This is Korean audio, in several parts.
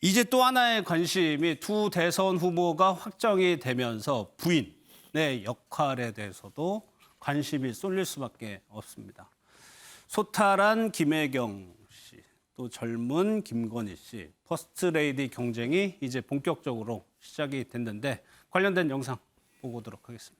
이제 또 하나의 관심이 두 대선 후보가 확정이 되면서 부인의 역할에 대해서도 관심이 쏠릴 수밖에 없습니다. 소탈한 김혜경 씨, 또 젊은 김건희 씨, 퍼스트레이디 경쟁이 이제 본격적으로 시작이 됐는데 관련된 영상 보고 오도록 하겠습니다.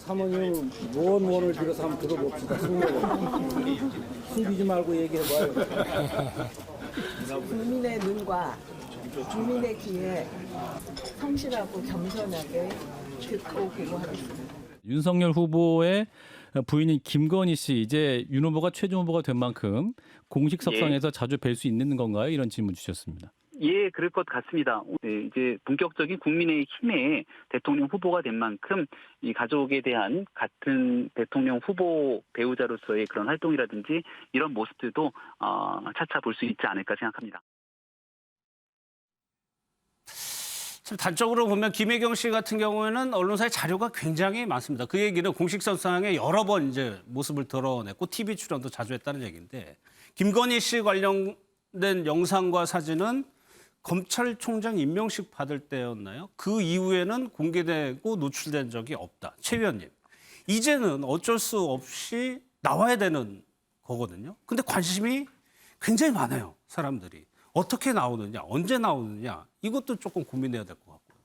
사모님 무언을 빌어서 한번 들어봅시다. 숨기지 말고 얘기해봐요. 국민의 눈과 국민의 귀에 성실하고 겸손하게 듣고 보고하겠습니다. 윤석열 후보의 부인인 김건희 씨, 이제 윤 후보가 최종 후보가 된 만큼 공식 석상에서 자주 뵐 수 있는 건가요? 이런 질문 주셨습니다. 예, 그럴 것 같습니다. 네, 이제 본격적인 국민의힘의 대통령 후보가 된 만큼 이 가족에 대한 같은 대통령 후보 배우자로서의 그런 활동이라든지 이런 모습들도 차차 볼 수 있지 않을까 생각합니다. 참 단적으로 보면 김혜경 씨 같은 경우에는 언론사의 자료가 굉장히 많습니다. 그 얘기는 공식 석상에 여러 번 이제 모습을 드러냈고 TV 출연도 자주 했다는 얘기인데 김건희 씨 관련된 영상과 사진은 검찰총장 임명식 받을 때였나요? 그 이후에는 공개되고 노출된 적이 없다. 최 위원님, 이제는 어쩔 수 없이 나와야 되는 거거든요. 근데 관심이 굉장히 많아요, 사람들이. 어떻게 나오느냐, 언제 나오느냐, 이것도 조금 고민해야 될 것 같고요.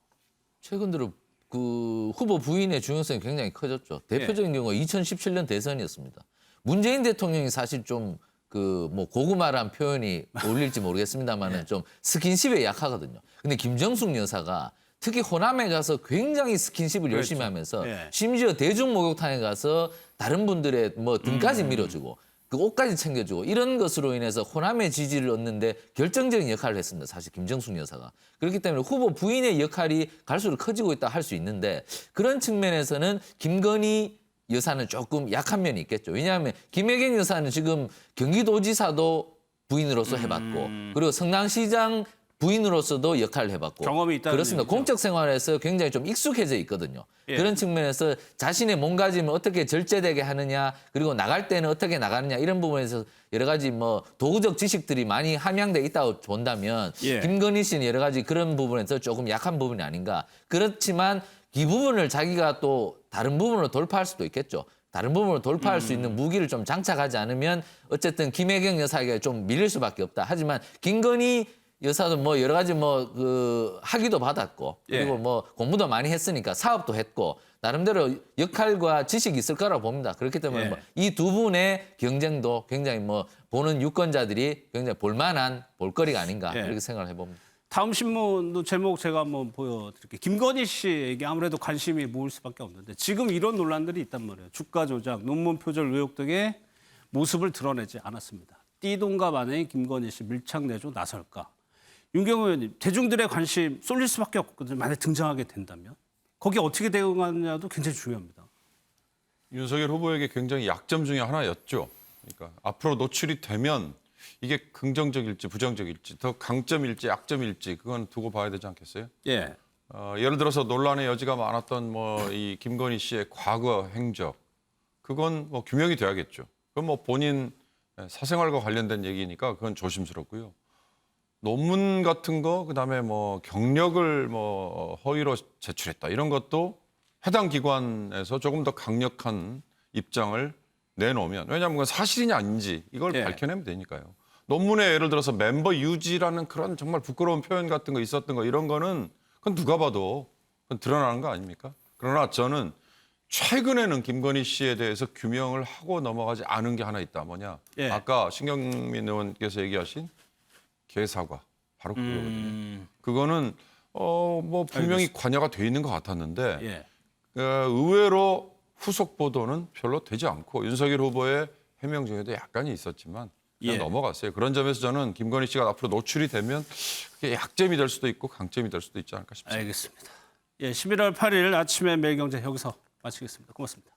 최근 들어 그 후보 부인의 중요성이 굉장히 커졌죠. 대표적인 경우가 2017년 대선이었습니다. 문재인 대통령이 사실 좀 뭐 고구마란 표현이 어울릴지 모르겠습니다만은 좀 스킨십에 약하거든요. 근데 김정숙 여사가 특히 호남에 가서 굉장히 스킨십을 열심히 하면서 심지어 대중 목욕탕에 가서 다른 분들의 뭐 등까지 밀어주고 그 옷까지 챙겨주고 이런 것으로 인해서 호남의 지지를 얻는데 결정적인 역할을 했습니다. 사실 김정숙 여사가. 그렇기 때문에 후보 부인의 역할이 갈수록 커지고 있다 할 수 있는데 그런 측면에서는 김건희 여사는 조금 약한 면이 있겠죠. 왜냐하면 김혜경 여사는 지금 경기도지사도 부인으로서 해봤고 그리고 성남시장 부인으로서도 역할을 해봤고 경험이 있다는 그렇습니다. 얘기죠. 공적 생활에서 굉장히 좀 익숙해져 있거든요. 그런 측면에서 자신의 몸가짐을 어떻게 절제되게 하느냐 그리고 나갈 때는 어떻게 나가느냐 이런 부분에서 여러 가지 뭐 도구적 지식들이 많이 함양돼 있다고 본다면 김건희 씨는 여러 가지 그런 부분에서 조금 약한 부분이 아닌가. 그렇지만 이 부분을 자기가 또 다른 부분으로 돌파할 수도 있겠죠. 다른 부분으로 돌파할 수 있는 무기를 좀 장착하지 않으면 어쨌든 김혜경 여사에게 좀 밀릴 수밖에 없다. 하지만 김건희 여사도 뭐 여러 가지 뭐 학위도 받았고 그리고 뭐 공부도 많이 했으니까 사업도 했고 나름대로 역할과 지식이 있을 거라고 봅니다. 그렇기 때문에 뭐 이 두 분의 경쟁도 굉장히 뭐 보는 유권자들이 굉장히 볼만한 볼거리가 아닌가 이렇게 생각을 해봅니다. 다음 신문도 제목 제가 한번 보여드릴게요. 김건희 씨에게 아무래도 관심이 모을 수밖에 없는데 지금 이런 논란들이 있단 말이에요. 주가 조작, 논문 표절 의혹 등의 모습을 드러내지 않았습니다. 띠동갑 아내인 김건희 씨 밀착 내조 나설까? 윤경호 의원님, 대중들의 관심 쏠릴 수밖에 없거든요. 만약에 등장하게 된다면. 거기에 어떻게 대응하느냐도 굉장히 중요합니다. 윤석열 후보에게 굉장히 약점 중에 하나였죠. 그러니까 앞으로 노출이 되면 이게 긍정적일지 부정적일지 더 강점일지 약점일지 그건 두고 봐야 되지 않겠어요? 예를 들어서 논란의 여지가 많았던 뭐 이 김건희 씨의 과거 행적 그건 뭐 규명이 돼야겠죠. 그건 뭐 본인 사생활과 관련된 얘기니까 그건 조심스럽고요. 논문 같은 거 그다음에 뭐 경력을 뭐 허위로 제출했다 이런 것도 해당 기관에서 조금 더 강력한 입장을 내놓으면 왜냐하면 그건 사실이냐 아닌지 이걸 밝혀내면 되니까요. 논문에 예를 들어서 멤버 유지라는 그런 정말 부끄러운 표현 같은 거 있었던 거 이런 거는 그건 누가 봐도 그건 드러나는 거 아닙니까? 그러나 저는 최근에는 김건희 씨에 대해서 규명을 하고 넘어가지 않은 게 하나 있다. 뭐냐? 아까 신경민 의원께서 얘기하신 개사과 바로 그거거든요. 그거는 뭐 분명히 관여가 돼 있는 것 같았는데 의외로 후속 보도는 별로 되지 않고 윤석열 후보의 해명 중에도 약간이 있었지만 그냥 넘어갔어요. 그런 점에서 저는 김건희 씨가 앞으로 노출이 되면 그게 약점이 될 수도 있고 강점이 될 수도 있지 않을까 싶습니다. 알겠습니다. 11월 8일 아침에 매일경제 여기서 마치겠습니다. 고맙습니다.